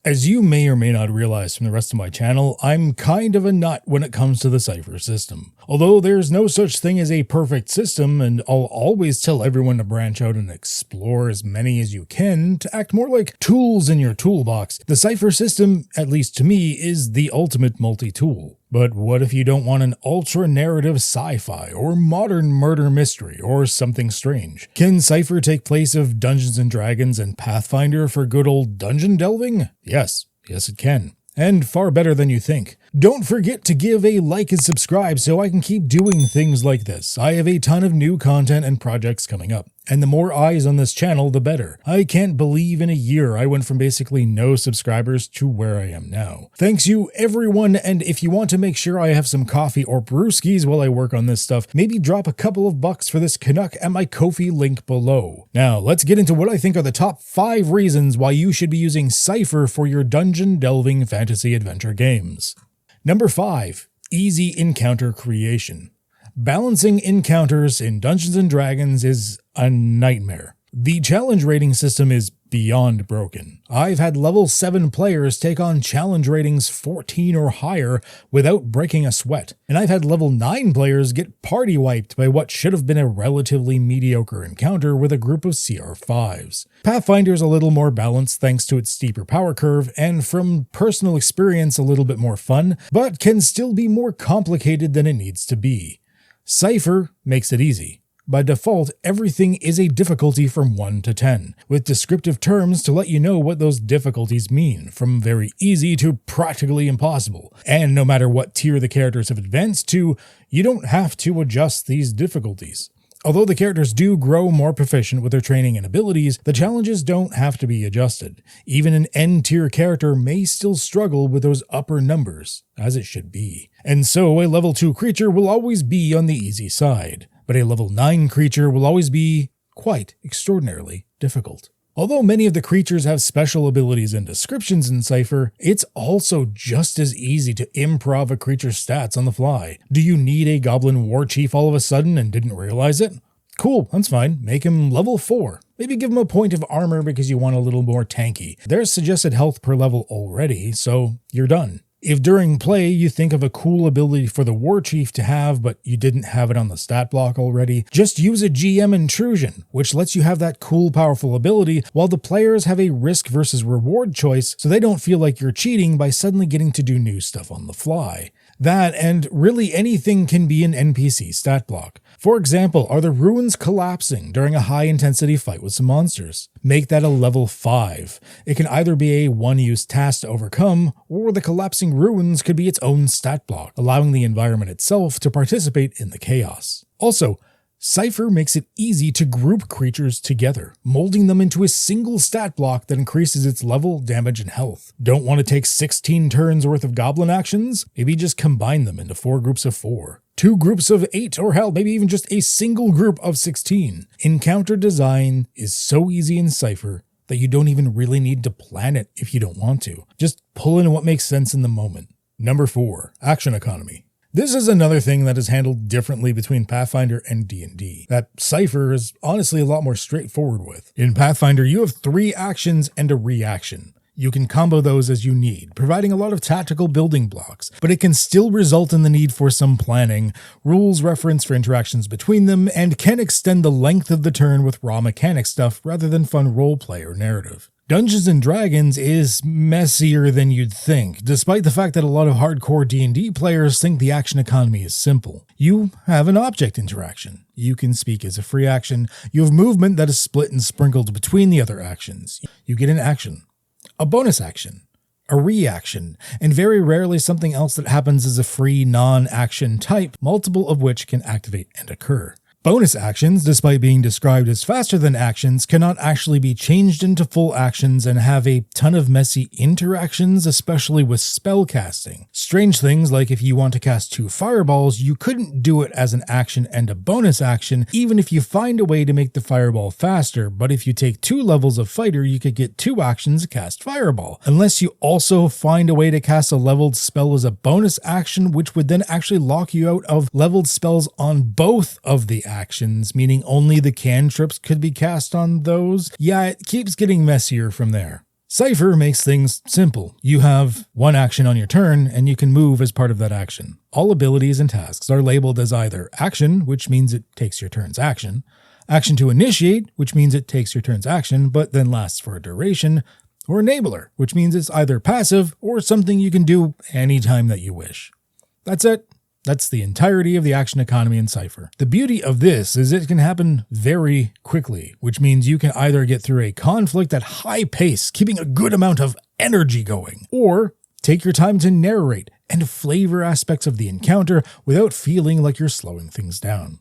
As you may or may not realize from the rest of my channel, I'm kind of a nut when it comes to the Cypher system. Although there's no such thing as a perfect system, and I'll always tell everyone to branch out and explore as many as you can to act more like tools in your toolbox, the Cypher system, at least to me, is the ultimate multi-tool. But what if you don't want an ultra-narrative sci-fi, or modern murder mystery, or something strange? Can Cypher take place of Dungeons & Dragons and Pathfinder for good old dungeon delving? Yes it can. And far better than you think. Don't forget to give a like and subscribe so I can keep doing things like this. I have a ton of new content and projects coming up, and the more eyes on this channel, the better. I can't believe in a year I went from basically no subscribers to where I am now. Thanks you everyone, and if you want to make sure I have some coffee or brewskis while I work on this stuff, maybe drop a couple of bucks for this Canuck at my Ko-fi link below. Now, let's get into what I think are the top 5 reasons why you should be using Cypher for your dungeon delving fantasy adventure games. Number 5. Easy encounter creation. Balancing encounters in Dungeons & Dragons is a nightmare. The challenge rating system is beyond broken. I've had level 7 players take on challenge ratings 14 or higher without breaking a sweat, and I've had level 9 players get party wiped by what should have been a relatively mediocre encounter with a group of CR5s. Pathfinder's a little more balanced thanks to its steeper power curve, and from personal experience a little bit more fun, but can still be more complicated than it needs to be. Cypher makes it easy. By default, everything is a difficulty from 1 to 10, with descriptive terms to let you know what those difficulties mean, from very easy to practically impossible. And no matter what tier the characters have advanced to, you don't have to adjust these difficulties. Although the characters do grow more proficient with their training and abilities, the challenges don't have to be adjusted. Even an N-tier character may still struggle with those upper numbers, as it should be. And so a level 2 creature will always be on the easy side, but a level 9 creature will always be quite extraordinarily difficult. Although many of the creatures have special abilities and descriptions in Cypher, it's also just as easy to improv a creature's stats on the fly. Do you need a Goblin War Chief all of a sudden and didn't realize it? Cool, that's fine. Make him level 4. Maybe give him a point of armor because you want a little more tanky. There's suggested health per level already, so you're done. If during play you think of a cool ability for the War Chief to have, but you didn't have it on the stat block already, just use a GM intrusion, which lets you have that cool, powerful ability while the players have a risk versus reward choice so they don't feel like you're cheating by suddenly getting to do new stuff on the fly. That, and really anything, can be an NPC stat block. For example, are the ruins collapsing during a high-intensity fight with some monsters? Make that a level 5. It can either be a one-use task to overcome, or the collapsing ruins could be its own stat block, allowing the environment itself to participate in the chaos. Also, Cypher makes it easy to group creatures together, molding them into a single stat block that increases its level, damage, and health. Don't want to take 16 turns worth of goblin actions? Maybe just combine them into 4 groups of 4. 2 groups of 8, or hell, maybe even just a single group of 16. Encounter design is so easy in Cypher that you don't even really need to plan it if you don't want to. Just pull in what makes sense in the moment. Number 4. Action economy. This is another thing that is handled differently between Pathfinder and D&D, that Cypher is honestly a lot more straightforward with. In Pathfinder, you have 3 actions and a reaction. You can combo those as you need, providing a lot of tactical building blocks, but it can still result in the need for some planning, rules reference for interactions between them, and can extend the length of the turn with raw mechanic stuff rather than fun roleplay or narrative. Dungeons & Dragons is messier than you'd think, despite the fact that a lot of hardcore D&D players think the action economy is simple. You have an object interaction. You can speak as a free action. You have movement that is split and sprinkled between the other actions. You get an action, a bonus action, a reaction, and very rarely something else that happens as a free non-action type, multiple of which can activate and occur. Bonus actions, despite being described as faster than actions, cannot actually be changed into full actions and have a ton of messy interactions, especially with spell casting. Strange things like if you want to cast 2 fireballs, you couldn't do it as an action and a bonus action, even if you find a way to make the fireball faster, but if you take 2 levels of fighter, you could get 2 actions to cast fireball, unless you also find a way to cast a leveled spell as a bonus action, which would then actually lock you out of leveled spells on both of the actions, meaning only the cantrips could be cast on those. Yeah, it keeps getting messier from there. Cypher makes things simple. You have one action on your turn, and you can move as part of that action. All abilities and tasks are labeled as either action, which means it takes your turn's action, action to initiate, which means it takes your turn's action but then lasts for a duration, or enabler, which means it's either passive or something you can do anytime that you wish. That's it. That's the entirety of the action economy in Cypher. The beauty of this is it can happen very quickly, which means you can either get through a conflict at high pace, keeping a good amount of energy going, or take your time to narrate and flavor aspects of the encounter without feeling like you're slowing things down.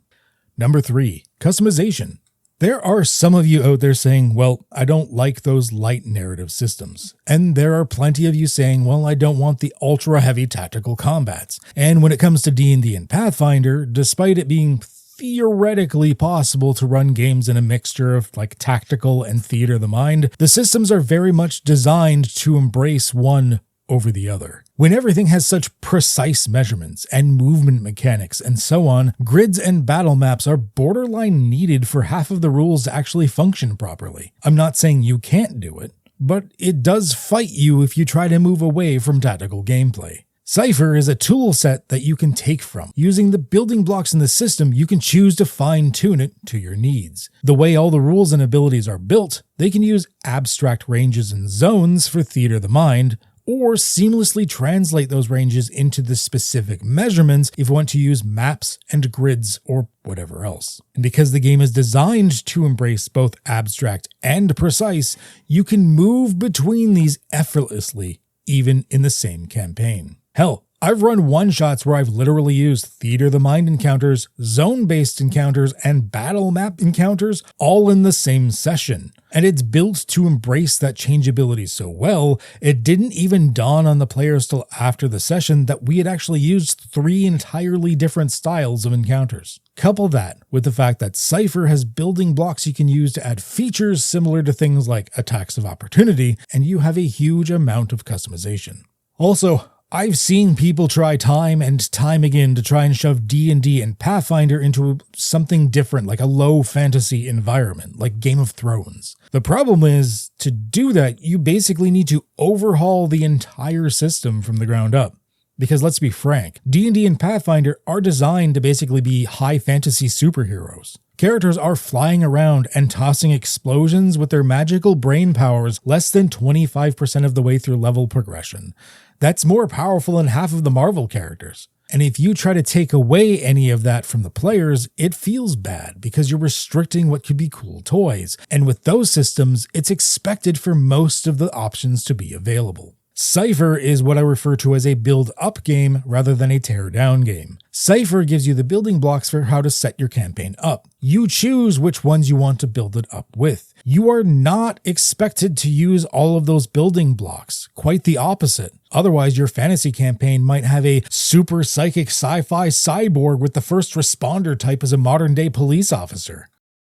Number 3, customization. There are some of you out there saying, well, I don't like those light narrative systems. And there are plenty of you saying, well, I don't want the ultra heavy tactical combats. And when it comes to D&D and Pathfinder, despite it being theoretically possible to run games in a mixture of like tactical and theater of the mind, the systems are very much designed to embrace one over the other. When everything has such precise measurements and movement mechanics and so on, grids and battle maps are borderline needed for half of the rules to actually function properly. I'm not saying you can't do it, but it does fight you if you try to move away from tactical gameplay. Cypher is a tool set that you can take from. Using the building blocks in the system, you can choose to fine-tune it to your needs. The way all the rules and abilities are built, they can use abstract ranges and zones for theater of the mind, or seamlessly translate those ranges into the specific measurements if you want to use maps and grids or whatever else. And because the game is designed to embrace both abstract and precise, you can move between these effortlessly, even in the same campaign. Hell, I've run one-shots where I've literally used theater of the mind encounters, zone-based encounters, and battle map encounters all in the same session. And it's built to embrace that changeability so well, it didn't even dawn on the players till after the session that we had actually used 3 entirely different styles of encounters. Couple that with the fact that Cypher has building blocks you can use to add features similar to things like attacks of opportunity, and you have a huge amount of customization. Also, I've seen people try time and time again to try and shove D&D and Pathfinder into something different, like a low fantasy environment, like Game of Thrones. The problem is, to do that, you basically need to overhaul the entire system from the ground up. Because let's be frank, D&D and Pathfinder are designed to basically be high fantasy superheroes. Characters are flying around and tossing explosions with their magical brain powers less than 25% of the way through level progression. That's more powerful than half of the Marvel characters. And if you try to take away any of that from the players, it feels bad because you're restricting what could be cool toys. And with those systems, it's expected for most of the options to be available. Cypher is what I refer to as a build-up game rather than a tear-down game. Cypher gives you the building blocks for how to set your campaign up. You choose which ones you want to build it up with. You are not expected to use all of those building blocks. Quite the opposite. Otherwise, your fantasy campaign might have a super psychic sci-fi cyborg with the first responder type as a modern-day police officer.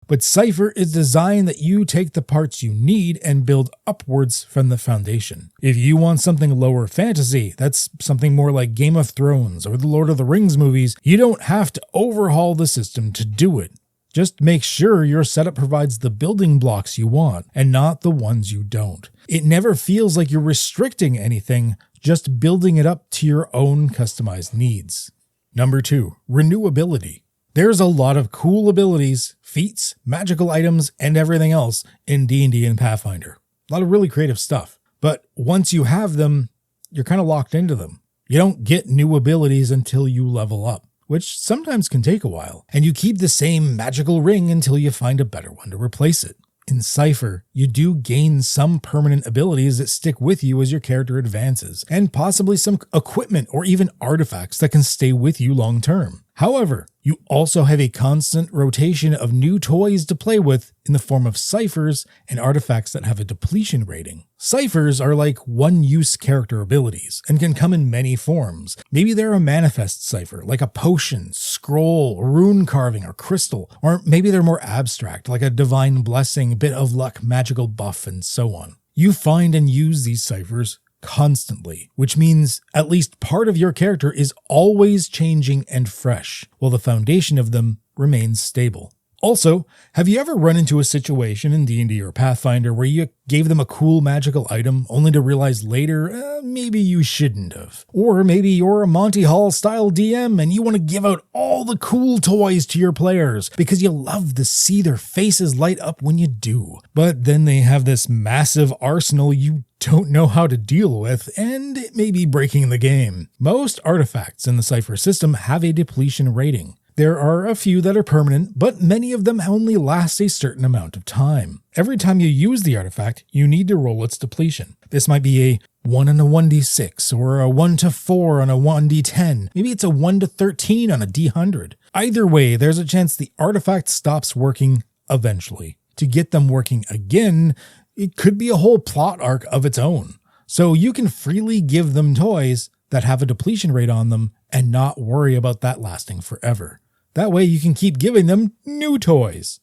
But Cypher is designed that you take the parts you need and build upwards from the foundation. If you want something lower fantasy, that's something more like Game of Thrones or the Lord of the Rings movies, you don't have to overhaul the system to do it. Just make sure your setup provides the building blocks you want and not the ones you don't. It never feels like you're restricting anything, just building it up to your own customized needs. Number 2, renewability. There's a lot of cool abilities, feats, magical items, and everything else in D&D and Pathfinder. A lot of really creative stuff. But once you have them, you're kind of locked into them. You don't get new abilities until you level up, which sometimes can take a while. And you keep the same magical ring until you find a better one to replace it. In Cypher, you do gain some permanent abilities that stick with you as your character advances, and possibly some equipment or even artifacts that can stay with you long term. However, you also have a constant rotation of new toys to play with in the form of ciphers and artifacts that have a depletion rating. Ciphers are like one-use character abilities and can come in many forms. Maybe they're a manifest cipher, like a potion, scroll, rune carving, or crystal. Or maybe they're more abstract, like a divine blessing, bit of luck, magical buff, and so on. You find and use these ciphers constantly, which means at least part of your character is always changing and fresh, while the foundation of them remains stable. Also, have you ever run into a situation in D&D or Pathfinder where you gave them a cool magical item only to realize later, maybe you shouldn't have? Or maybe you're a Monty Hall style DM and you want to give out all the cool toys to your players because you love to see their faces light up when you do. But then they have this massive arsenal you don't know how to deal with, and it may be breaking the game. Most artifacts in the Cypher system have a depletion rating. There are a few that are permanent, but many of them only last a certain amount of time. Every time you use the artifact, you need to roll its depletion. This might be a 1 on a 1d6, or a 1 to 4 on a 1d10. Maybe it's a 1 to 13 on a d100. Either way, there's a chance the artifact stops working eventually. To get them working again, it could be a whole plot arc of its own. So you can freely give them toys that have a depletion rate on them and not worry about that lasting forever. That way you can keep giving them new toys.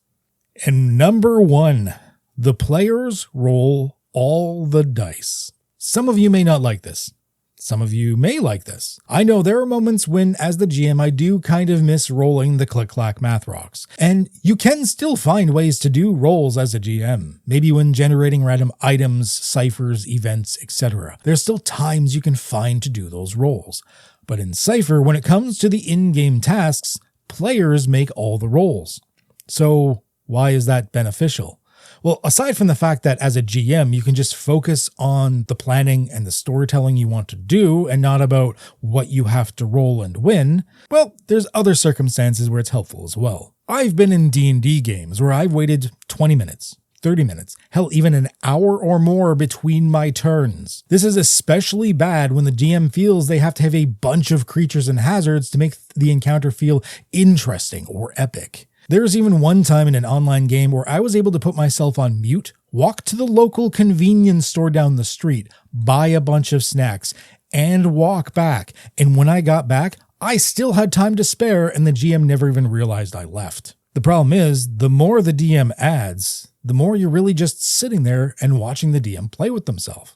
And number 1, the players roll all the dice. Some of you may not like this. Some of you may like this. I know there are moments when, as the GM, I do kind of miss rolling the click-clack math rocks. And you can still find ways to do rolls as a GM. Maybe when generating random items, ciphers, events, etc. There's still times you can find to do those rolls. But in Cypher, when it comes to the in-game tasks, players make all the rolls. So why is that beneficial? Well, aside from the fact that as a GM, you can just focus on the planning and the storytelling you want to do and not about what you have to roll and win, well, there's other circumstances where it's helpful as well. I've been in D&D games where I've waited 20 minutes, 30 minutes, hell, even an hour or more between my turns. This is especially bad when the DM feels they have to have a bunch of creatures and hazards to make the encounter feel interesting or epic. There's even one time in an online game where I was able to put myself on mute, walk to the local convenience store down the street, buy a bunch of snacks, and walk back. And when I got back, I still had time to spare and the GM never even realized I left. The problem is, the more the DM adds, the more you're really just sitting there and watching the DM play with themselves.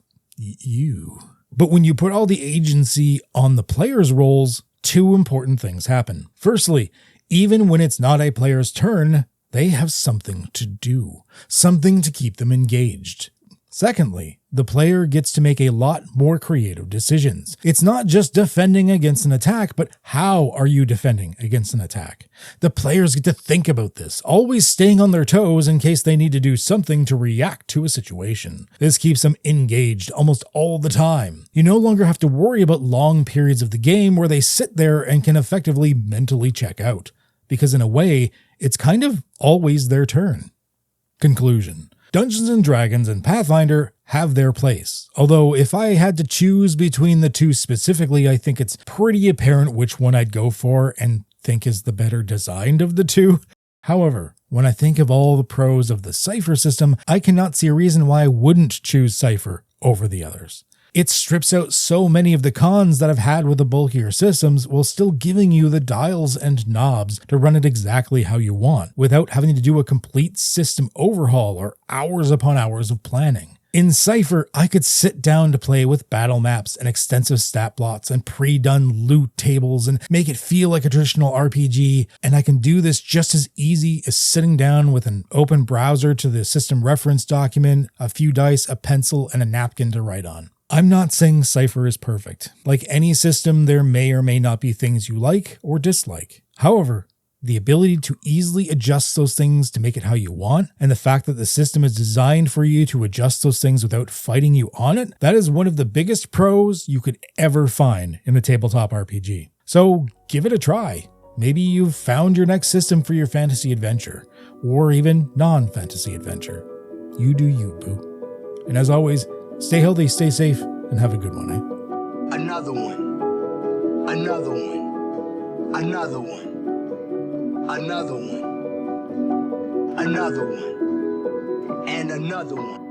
But when you put all the agency on the player's roles, 2 important things happen. Firstly, even when it's not a player's turn, they have something to do, something to keep them engaged. Secondly, the player gets to make a lot more creative decisions. It's not just defending against an attack, but how are you defending against an attack? The players get to think about this, always staying on their toes in case they need to do something to react to a situation. This keeps them engaged almost all the time. You no longer have to worry about long periods of the game where they sit there and can effectively mentally check out, because in a way, it's kind of always their turn. Conclusion. Dungeons & Dragons and Pathfinder have their place. Although if I had to choose between the two specifically, I think it's pretty apparent which one I'd go for and think is the better designed of the two. However, when I think of all the pros of the Cypher system, I cannot see a reason why I wouldn't choose Cypher over the others. It strips out so many of the cons that I've had with the bulkier systems while still giving you the dials and knobs to run it exactly how you want, without having to do a complete system overhaul or hours upon hours of planning. In Cypher, I could sit down to play with battle maps and extensive stat plots and pre-done loot tables and make it feel like a traditional RPG, and I can do this just as easy as sitting down with an open browser to the system reference document, a few dice, a pencil, and a napkin to write on. I'm not saying Cypher is perfect. Like any system, there may or may not be things you like or dislike. However, the ability to easily adjust those things to make it how you want, and the fact that the system is designed for you to adjust those things without fighting you on it, that is one of the biggest pros you could ever find in a tabletop RPG. So give it a try. Maybe you've found your next system for your fantasy adventure, or even non-fantasy adventure. You do you, boo. And as always, stay healthy, stay safe, and have a good one, eh? Another one. Another one. Another one. Another one. Another one. And another one.